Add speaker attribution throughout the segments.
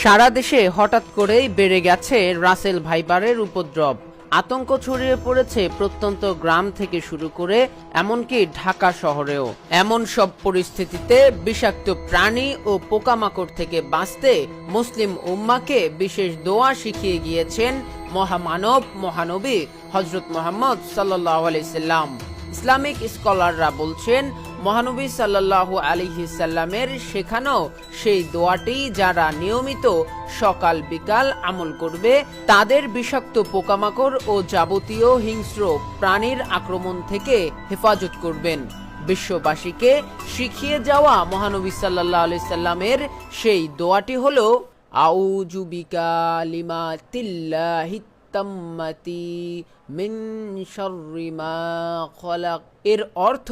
Speaker 1: সারা দেশে হঠাৎ করেই বেড়ে গেছে রাসেল ভাইপারের উপদ্রব। আতঙ্ক ছড়িয়ে পড়েছে প্রত্যন্ত গ্রাম থেকে শুরু করে এমনকি ঢাকা শহরেও। এমন সব পরিস্থিতিতে বিষাক্ত প্রাণী ও পোকামাকড় থেকে বাঁচতে মুসলিম উম্মাকে বিশেষ দোয়া শিখিয়ে গিয়েছেন মহামানব মহানবী হযরত মুহাম্মদ সাল্লাল্লাহু আলাইহি সাল্লাম। ইসলামিক স্কলাররা বলছেন, মহানবী সাল্লাল্লাহু আলাইহি সাল্লামের শেখানো সেই দোয়াটি যারা নিয়মিত সকাল বিকাল আমল করবে তাদের বিষাক্ত পোকামাকড় ও যাবতীয় হিংস্র প্রাণীর আক্রমণ থেকে হেফাজত করবেন। বিশ্ববাসীকে শিখিয়ে যাওয়া মহানবী সাল্লাল্লাহু আলাইহি সাল্লামের সেই দোয়াটি হলো আউযু বিকালিমাতিল্লাহি তাম্মাতি মিন শাররি মা খলাক। এর অর্থ,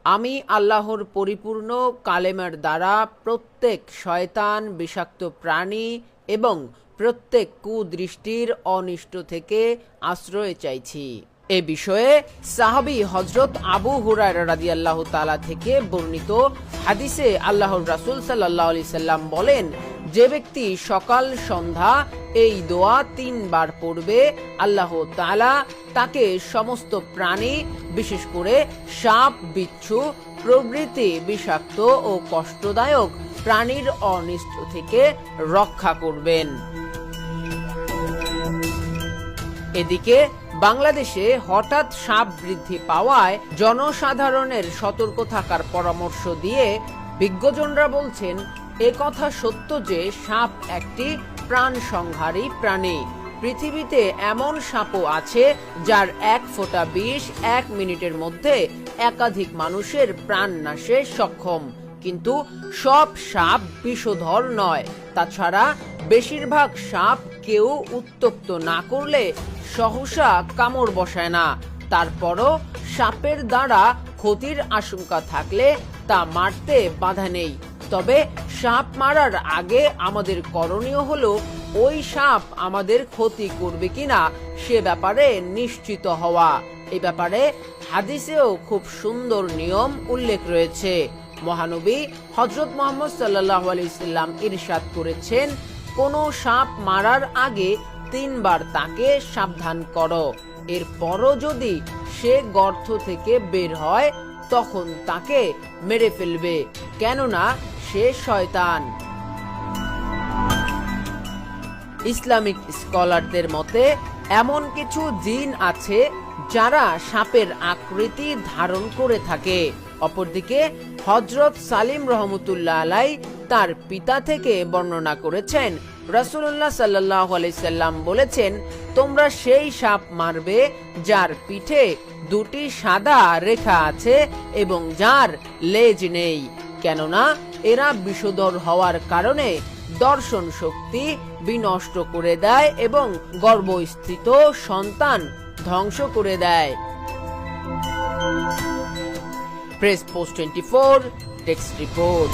Speaker 1: আমি আল্লাহর পরিপূর্ণ কালেমার দ্বারা প্রত্যেক শয়তান, বিষাক্ত প্রাণী এবং প্রত্যেক কুদৃষ্টির অনিষ্ট থেকে আশ্রয় চাইছি। এ বিষয়ে সাহাবী হযরত আবু হুরায়রা রাদিয়াল্লাহু তাআলা থেকে বর্ণিত হাদিসে আল্লাহর রাসূল সাল্লাল্লাহু আলাইহি সাল্লাম বলেন, যে ব্যক্তি সকাল সন্ধ্যা এই দোয়া 3 বার পড়বে, আল্লাহ তাআলা তাকে সমস্ত প্রাণী, বিশেষ করে সাপ, বিচ্ছু প্রভৃতি বিষাক্ত ও কষ্টদায়ক প্রাণীর অনিষ্ট থেকে রক্ষা করবেন। এদিকে বাংলাদেশে হঠাৎ সাপ বৃদ্ধি পাওয়ায় জনসাধারণের সতর্ক থাকার পরামর্শ দিয়ে বিজ্ঞজনরা বলছেন, এ কথা সত্য যে সাপ একটি প্রাণ সংহারী প্রাণী। পৃথিবীতে এমন সাপও আছে যার 1 ফোঁটা বিষ 1 মিনিটের মধ্যে একাধিক মানুষের প্রাণ নাশে সক্ষম। কিন্তু সব সাপ বিষধর নয়। তাছাড়া বেশিরভাগ সাপ কেউ উত্তপ্ত না করলে সহসা কামড় বসায় না। তারপরও সাপের দ্বারা ক্ষতির আশঙ্কা থাকলে তা মারতে বাধা নেই। তবে সাপ মারার আগে আমাদের করণীয় হলো ওই সাপ আমাদের ক্ষতি করবে কিনা সে ব্যাপারে নিশ্চিত হওয়া। এই ব্যাপারে হাদিসেও খুব সুন্দর নিয়ম উল্লেখ রয়েছে। মহানবী হযরত মুহাম্মদ সাল্লাল্লাহু আলাইহি সাল্লাম ইরশাদ করেছেন, কোনো সাপ মারার আগে 3 বার তাকে সাবধান করো। এরপরও যদি সে গর্ত থেকে বের হয় তখন তাকে মেরে ফেলবে, কেননা সে শয়তান। ইসলামিক স্কলারদের মতে এমন কিছু জিন আছে যারা সাপের আকৃতি ধারণ করে থাকে। অপরদিকে হযরত সালিম রহমতুল্লাহ আলাই তার পিতা থেকে বর্ণনা করেছেন, রাসূলুল্লাহ সাল্লাল্লাহু আলাইহি সাল্লাম বলেছেন, তোমরা সেই সাপ মারবে যার পিঠে 2টি সাদা রেখা আছে এবং যার লেজ নেই, কেননা এরা বিষধর হওয়ার কারণে দর্শন শক্তি বিনষ্ট করে দেয় এবং গর্ভস্থিত সন্তান ধ্বংস করে দেয়। Press post 24 text report.